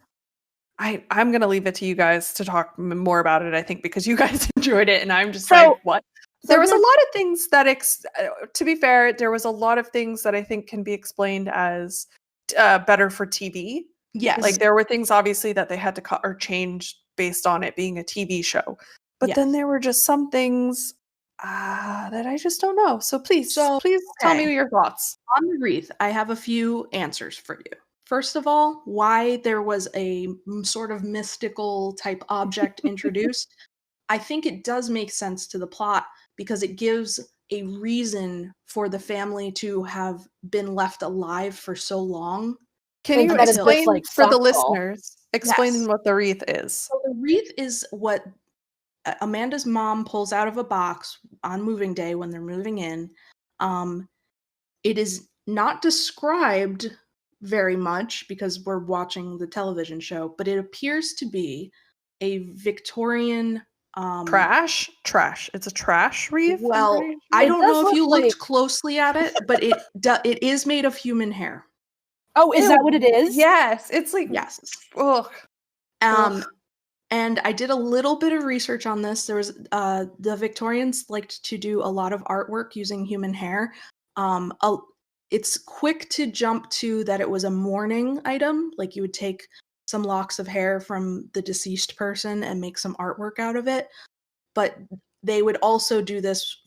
I'm gonna leave it to you guys to talk more about it. I think because you guys enjoyed it, and I'm just like, what? There was a lot of things that, to be fair, there was a lot of things that I think can be explained as better for TV. Yes. Like there were things obviously that they had to cut or change based on it being a TV show. But then there were just some things that I just don't know. So please tell me your thoughts. On the wreath, I have a few answers for you. First of all, why there was a sort of mystical type object introduced. I think it does make sense to the plot because it gives a reason for the family to have been left alive for so long. Can you explain for the listeners, Yes. what the wreath is? So the wreath is what Amanda's mom pulls out of a box on moving day when they're moving in. It is not described very much because we're watching the television show, but it appears to be a Victorian trash. It's a trash wreath. Well, I don't know if you looked closely at it, but it is made of human hair. Oh, is that what it is? Yes, it's like yes. Ugh. And I did a little bit of research on this. There was the Victorians liked to do a lot of artwork using human hair. It's quick to jump to that it was a mourning item, like you would take some locks of hair from the deceased person and make some artwork out of it. But they would also do this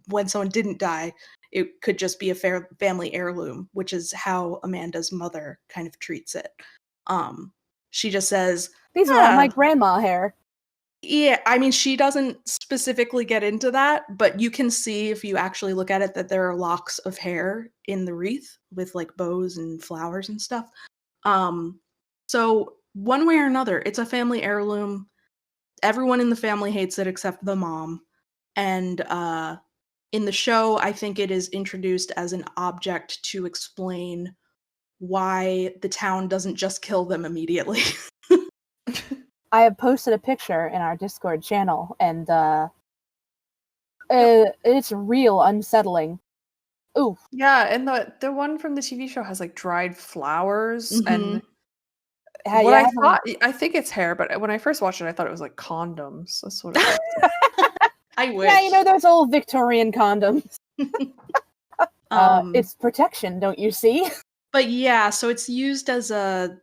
when someone didn't die. It could just be a family heirloom, which is how Amanda's mother kind of treats it. She just says, these are all my grandma hair. Yeah, I mean, she doesn't specifically get into that, but you can see if you actually look at it that there are locks of hair in the wreath with like bows and flowers and stuff. So one way or another, it's a family heirloom. Everyone in the family hates it except the mom. And in the show, I think it is introduced as an object to explain why the town doesn't just kill them immediately. I have posted a picture in our Discord channel, and it's real unsettling. Ooh. Yeah, and the one from the TV show has like dried flowers and what I think it's hair, but when I first watched it, I thought it was like condoms. That's what it was. I wish. Yeah, you know those old Victorian condoms. It's protection, don't you see? But yeah, so it's used as a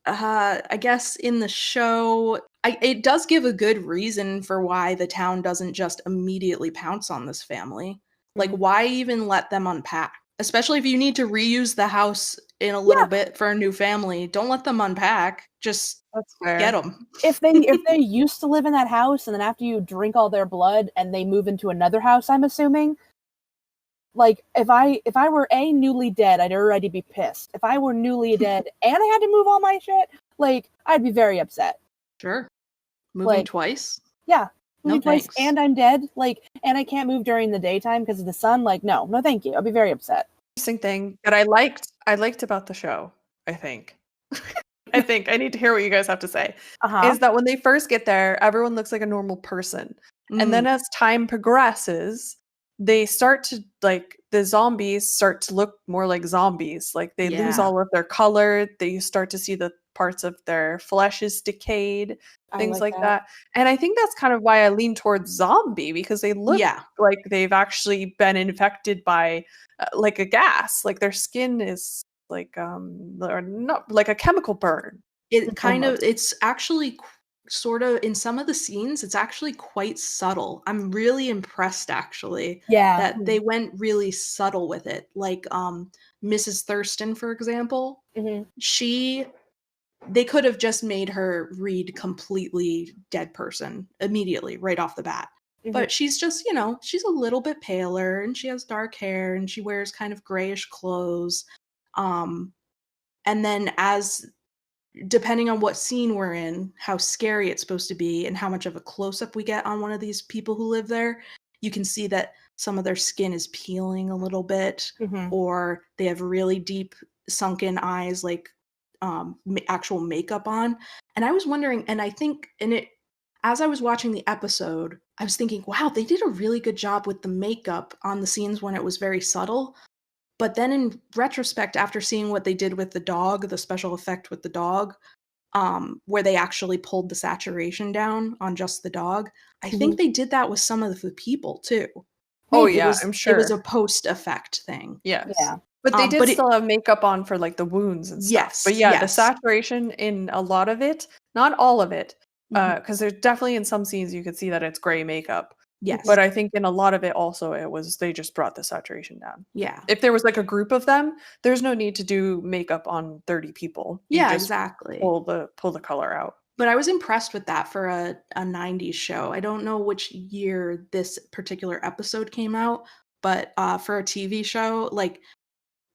I guess in the show, it does give a good reason for why the town doesn't just immediately pounce on this family. Like, why even let them unpack? Especially if you need to reuse the house in a little bit for a new family. Don't let them unpack. Just get them. If they used to live in that house, and then after you drink all their blood and they move into another house, I'm assuming. Like, if I were newly dead, I'd already be pissed. If I were newly dead and I had to move all my shit, like, I'd be very upset. Sure. Moving twice? Yeah. Moving twice, thanks. and I'm dead, like, and I can't move during the daytime because of the sun, like, no thank you. I'd be very upset. Interesting thing that I liked about the show, I think. I think I need to hear what you guys have to say. Uh-huh. Is that when they first get there, everyone looks like a normal person. And then as time progresses, they start to the zombies start to look more like zombies. Like they lose Yeah. all of their color. They start to see the parts of their flesh is decayed, things like that. And I think that's kind of why I lean towards zombie, because they look like they've actually been infected by like a gas. Like their skin is like or not like a chemical burn. It kind of, it's actually sort of, in some of the scenes, it's actually quite subtle. I'm really impressed, actually, that they went really subtle with it. Like Mrs. Thurston, for example, they could have just made her read completely dead person immediately, right off the bat. But she's just, she's a little bit paler, and she has dark hair, and she wears kind of grayish clothes. And then depending on what scene we're in, how scary it's supposed to be, and how much of a close-up we get on one of these people who live there, you can see that some of their skin is peeling a little bit, or they have really deep sunken eyes, like actual makeup on. And I was wondering, and I think as I was watching the episode, I was thinking, wow, they did a really good job with the makeup on the scenes when it was very subtle. But then in retrospect, after seeing what they did with the dog, the special effect with the dog, where they actually pulled the saturation down on just the dog, I think they did that with some of the people too. Oh yeah, I'm sure. It was a post effect thing. Yes. Yeah. But they did still have makeup on for like the wounds and stuff. Yes. But yeah, the saturation in a lot of it, not all of it, because there's definitely in some scenes you could see that it's gray makeup. Yes. But I think in a lot of it also they just brought the saturation down. Yeah. If there was like a group of them, there's no need to do makeup on 30 people. You just exactly. Pull the color out. But I was impressed with that for a 90s show. I don't know which year this particular episode came out, but for a TV show, like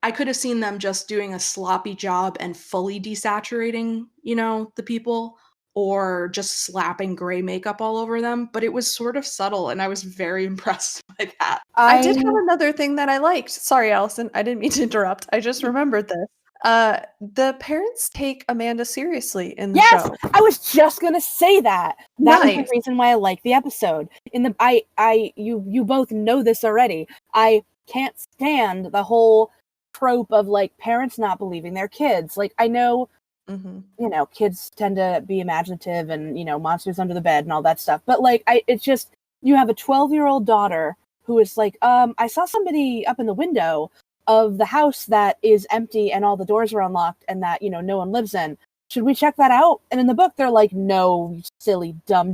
I could have seen them just doing a sloppy job and fully desaturating, the people, or just slapping gray makeup all over them. But it was sort of subtle, and I was very impressed by that. I did have another thing that I liked. Sorry, Allison, I didn't mean to interrupt. I just remembered this. The parents take Amanda seriously in the show. Yes, I was just gonna say that. That was the reason why I like the episode. You both know this already. I can't stand the whole trope of like parents not believing their kids. Like I know, kids tend to be imaginative and monsters under the bed and all that stuff. But like it's just you have a 12-year-old daughter who is like, I saw somebody up in the window of the house that is empty and all the doors are unlocked and that no one lives in. Should we check that out? And in the book they're like, no, you silly dum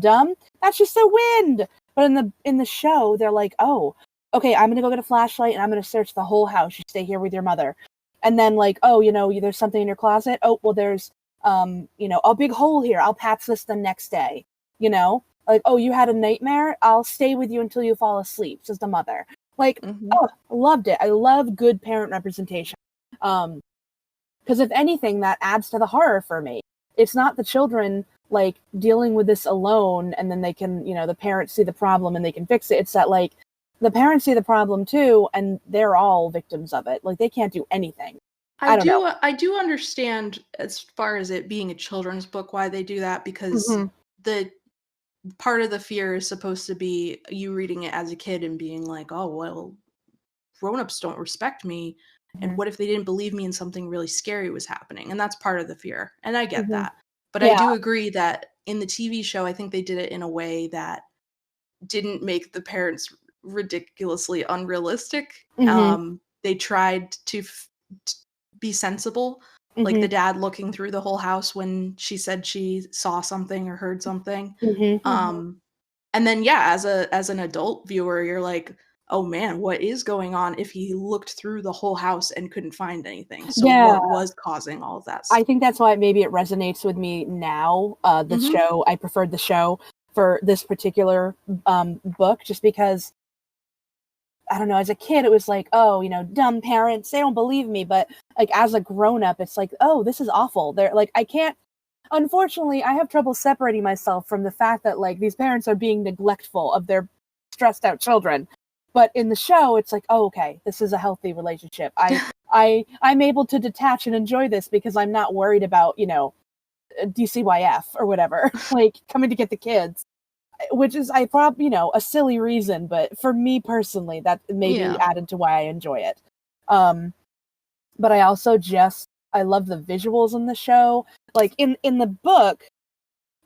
that's just the wind. But in the show they're like, oh, okay, I'm gonna go get a flashlight and I'm gonna search the whole house. You stay here with your mother. And then like, oh, there's something in your closet. Oh, well, there's a big hole here. I'll patch this the next day. Like, oh, you had a nightmare. I'll stay with you until you fall asleep, says the mother. Like, oh, I loved it. I love good parent representation. Because if anything, that adds to the horror for me. It's not the children like dealing with this alone, and then they can, the parents see the problem and they can fix it. It's that like the parents see the problem too, and they're all victims of it. Like they can't do anything. I do understand as far as it being a children's book why they do that, because the part of the fear is supposed to be you reading it as a kid and being like, oh, well, grown-ups don't respect me. And what if they didn't believe me and something really scary was happening? And that's part of the fear. And I get that. But I do agree that in the TV show, I think they did it in a way that didn't make the parents ridiculously unrealistic. They tried to be sensible. Like the dad looking through the whole house when she said she saw something or heard something. And then, as an adult viewer, you're like, oh man, what is going on if he looked through the whole house and couldn't find anything? So what was causing all of that stuff? I think that's why maybe it resonates with me now. The show, I preferred the show for this particular book, just because, I don't know, as a kid, it was like, oh, dumb parents, they don't believe me. But like as a grown-up, it's like, oh, this is awful. They're like, unfortunately, I have trouble separating myself from the fact that like these parents are being neglectful of their stressed out children. But in the show, it's like, oh, okay, this is a healthy relationship. I'm able to detach and enjoy this because I'm not worried about, DCYF or whatever, like coming to get the kids, which is a silly reason, but for me personally, that maybe added to why I enjoy it. But I also I love the visuals in the show. Like in the book,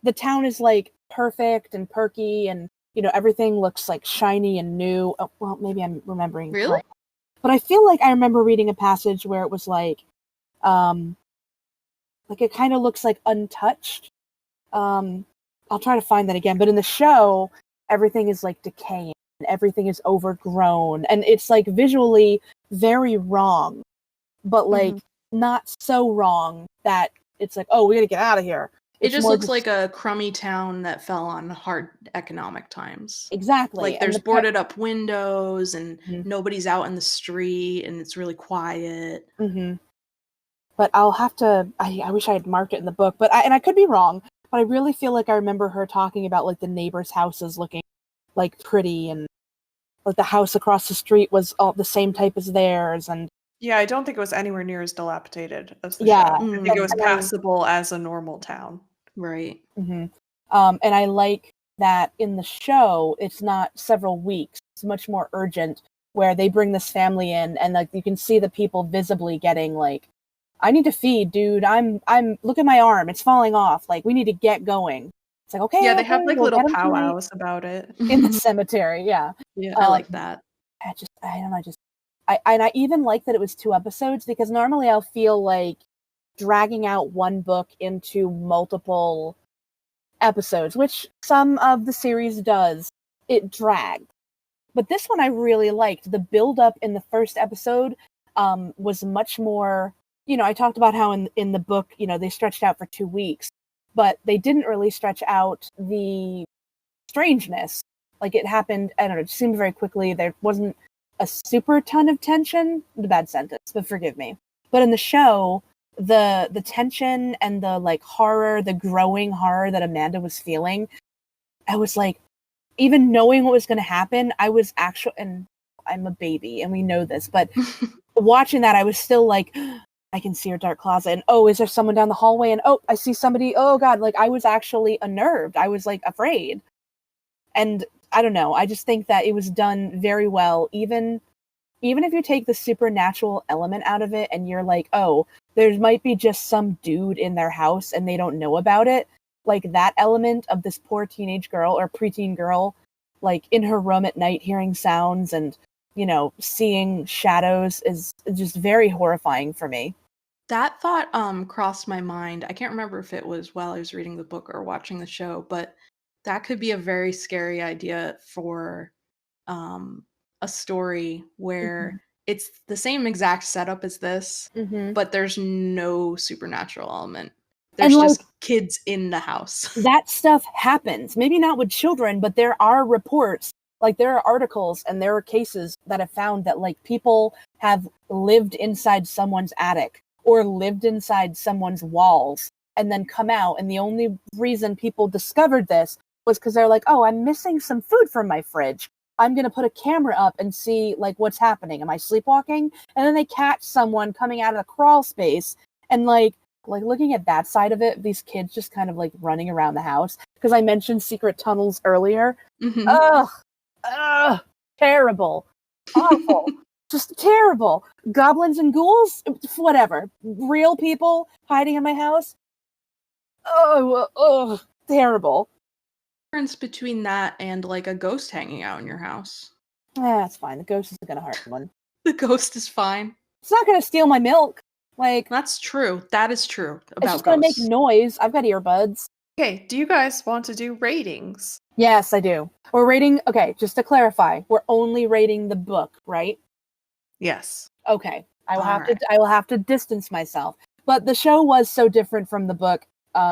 the town is like perfect and perky, and everything looks like shiny and new. Oh, well, maybe I'm remembering. Really? But I feel like I remember reading a passage where it was like it kind of looks like untouched. I'll try to find that again. But in the show, everything is like decaying, and everything is overgrown, and it's like visually very wrong, but like not so wrong that it's like, oh, we gotta get out of here. It just looks like a crummy town that fell on hard economic times. Exactly. Like there's boarded up windows and nobody's out in the street and it's really quiet. Mm-hmm. But I'll have to, I wish I had marked it in the book, but I could be wrong, but I really feel like I remember her talking about like the neighbors' houses looking like pretty, and like the house across the street was all the same type as theirs. And yeah, I don't think it was anywhere near as dilapidated as the show. I think it was passable as a normal town. Right. Mm-hmm. And I like that in the show, it's not several weeks. It's much more urgent, where they bring this family in, and like you can see the people visibly getting like, I need to feed, dude. I'm look at my arm. It's falling off. Like, we need to get going. It's like, okay. Yeah, they have like we'll little powwows about it. In the cemetery, yeah. Yeah, I like that. I don't know, I even like that it was 2 episodes, because normally I'll feel like dragging out one book into multiple episodes, which some of the series does. It dragged. But this one I really liked. The build-up in the first episode was much more, I talked about how in the book, they stretched out for 2 weeks, but they didn't really stretch out the strangeness. Like, it happened, I don't know, it seemed very quickly. There wasn't a super ton of tension. The bad sentence, but forgive me. But in the show, the tension and the like horror, the growing horror that Amanda was feeling, I was like, even knowing what was going to happen, I was actually, and I'm a baby and we know this, but watching that, I was still like, I can see her dark closet, and oh, is there someone down the hallway, and oh, I see somebody, oh god, like I was actually unnerved. I was like afraid. And I don't know, I just think that it was done very well, even if you take the supernatural element out of it and you're like, oh, there might be just some dude in their house and they don't know about it. Like, that element of this poor teenage girl or preteen girl, like in her room at night hearing sounds and, seeing shadows is just very horrifying for me. That thought crossed my mind. I can't remember if it was while I was reading the book or watching the show, but that could be a very scary idea for a story where it's the same exact setup as this, but there's no supernatural element. There's just kids in the house. That stuff happens. Maybe not with children, but there are reports, like there are articles and there are cases that have found that like people have lived inside someone's attic or lived inside someone's walls and then come out. And the only reason people discovered this was because they're like, oh, I'm missing some food from my fridge. I'm going to put a camera up and see like what's happening. Am I sleepwalking? And then they catch someone coming out of the crawl space and like looking at that side of it, these kids just kind of like running around the house. Because I mentioned secret tunnels earlier. Ugh, terrible, awful, just terrible. Goblins and ghouls, whatever. Real people hiding in my house. Oh, terrible. Difference between that and like a ghost hanging out in your house. That's fine. The ghost isn't gonna harm one. The ghost is fine. It's not gonna steal my milk. Like, that's true. That is true about it's just gonna make noise. I've got earbuds. Okay, do you guys want to do ratings? Yes, I do. We're rating. Okay, just to clarify, we're only rating the book, right? Yes. Okay. I will have to distance myself. But the show was so different from the book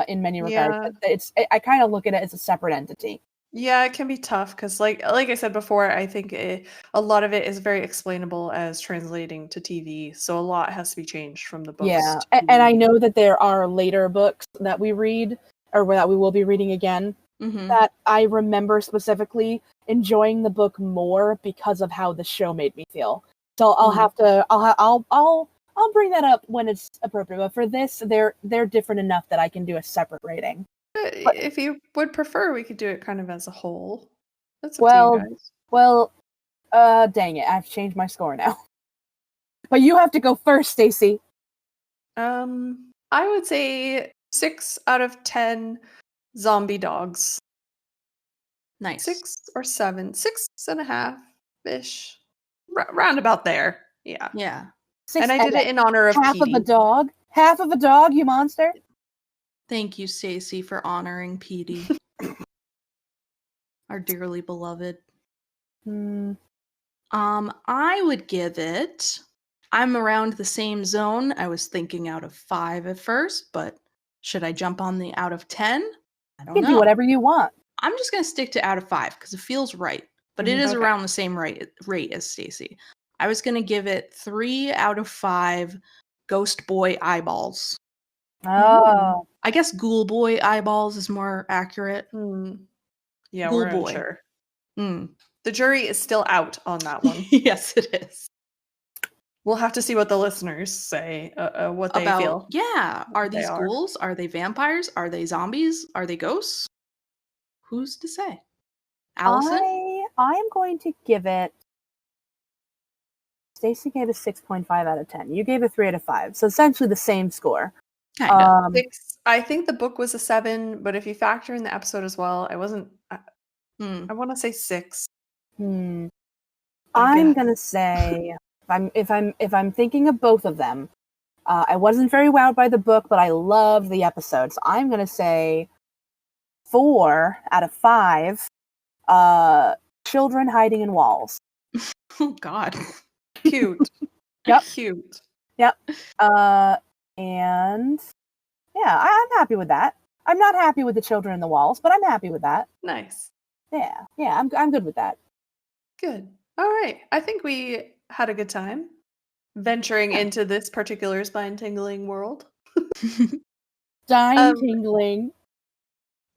in many regards. I kind of look at it as a separate entity. Yeah, it can be tough because, like I said before, I think a lot of it is very explainable as translating to TV. So a lot has to be changed from the books. Yeah, and I know that there are later books that we read, or that we will be reading again, that I remember specifically enjoying the book more because of how the show made me feel. So I'll have to, I'll I'll bring that up when it's appropriate. But for this, they're different enough that I can do a separate rating. If you would prefer, we could do it kind of as a whole. That's up Well, to you guys. Well, dang it, I've changed my score now. But you have to go first, Stacy. I would say 6 out of 10 zombie dogs. Nice. 6 or 7, 6.5-ish, round about there. Yeah. Yeah. And I did it in honor of half Petey. of a dog. Half of a dog, you monster. Thank you, Stacy, for honoring Petey, our dearly beloved. I would give it. I'm around the same zone. I was thinking out of 5 at first, but should I jump on the out of 10? I don't know. You can do whatever you want. I'm just gonna stick to out of 5 because it feels right, but it is around the same rate as Stacy. I was gonna give it 3 out of 5 Ghost Boy eyeballs. Oh, I guess Ghoul Boy eyeballs is more accurate. Yeah, Ghoul we're Boy. unsure. The jury is still out on that one. Yes, it is. We'll have to see what the listeners say, what they feel. Yeah, are these ghouls? Are they vampires? Are they zombies? Are they ghosts? Who's to say? Allison? I am going to give it. Stacy gave a 6.5 out of 10. You gave a 3 out of 5. So essentially the same score. Kinda. 6. I think the book was a 7, but if you factor in the episode as well, I wasn't. I want to say 6. I'm gonna say if I'm thinking of both of them, I wasn't very wowed by the book, but I loved the episode. So I'm gonna say 4 out of 5. Children hiding in walls. Oh God. Cute. Yep. Cute. Yep. And yeah, I'm happy with that. I'm not happy with the children in the walls, but I'm happy with that. Nice. Yeah, I'm good with that. Good. All right. I think we had a good time venturing into this particular spine-tingling world. Tingling.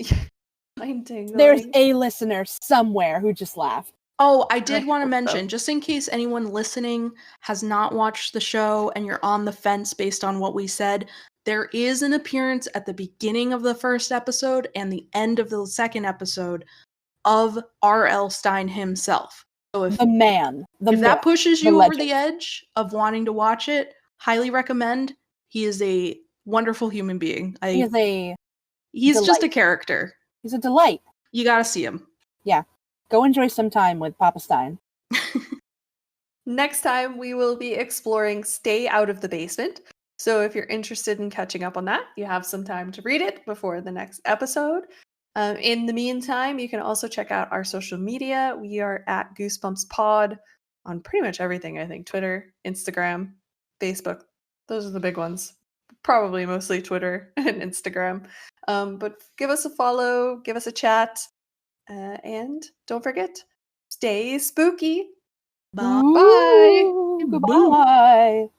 Spine-tingling. There's a listener somewhere who just laughed. Oh, I did want to mention, just in case anyone listening has not watched the show and you're on the fence based on what we said, there is an appearance at the beginning of the first episode and the end of the second episode of R.L. Stine himself. So if the man, if that pushes you over the edge of wanting to watch it, highly recommend. He is a wonderful human being. He's just a character. He's a delight. You gotta see him. Yeah. Go enjoy some time with Papa Stein. Next time, we will be exploring Stay Out of the Basement. So if you're interested in catching up on that, you have some time to read it before the next episode. In the meantime, you can also check out our social media. We are at Goosebumps Pod on pretty much everything, I think. Twitter, Instagram, Facebook. Those are the big ones. Probably mostly Twitter and Instagram. But give us a follow, give us a chat. And don't forget, stay spooky. Bye. Bye. Goodbye.